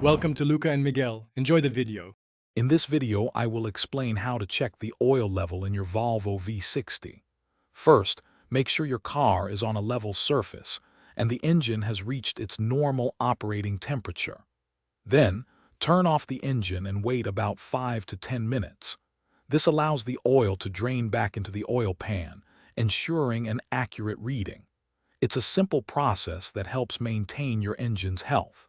Welcome to Luca and Miguel. Enjoy the video. In this video, I will explain how to check the oil level in your Volvo V60. First, make sure your car is on a level surface and the engine has reached its normal operating temperature. Then, turn off the engine and wait about 5 to 10 minutes. This allows the oil to drain back into the oil pan, ensuring an accurate reading. It's a simple process that helps maintain your engine's health.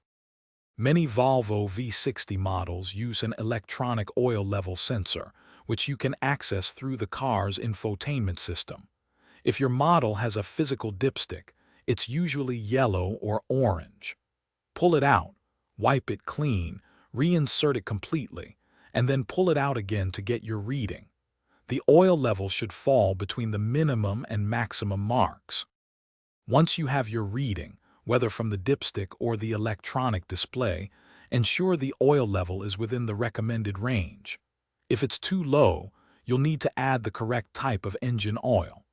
Many Volvo V60 models use an electronic oil level sensor, which you can access through the car's infotainment system. If your model has a physical dipstick, it's usually yellow or orange. Pull it out, wipe it clean, reinsert it completely, and then pull it out again to get your reading. The oil level should fall between the minimum and maximum marks. Once you have your reading, whether from the dipstick or the electronic display, ensure the oil level is within the recommended range. If it's too low, you'll need to add the correct type of engine oil.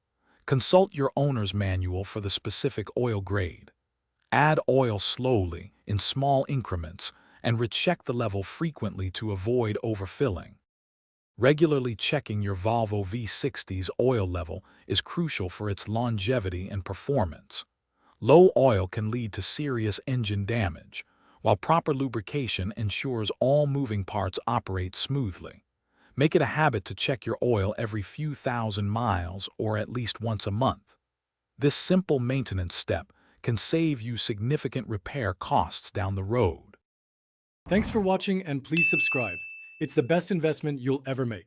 Consult your owner's manual for the specific oil grade. Add oil slowly, in small increments, and recheck the level frequently to avoid overfilling. Regularly checking your Volvo V60's oil level is crucial for its longevity and performance. Low oil can lead to serious engine damage, while proper lubrication ensures all moving parts operate smoothly. Make it a habit to check your oil every few thousand miles or at least once a month. This simple maintenance step can save you significant repair costs down the road. Thanks for watching and please subscribe. It's the best investment you'll ever make.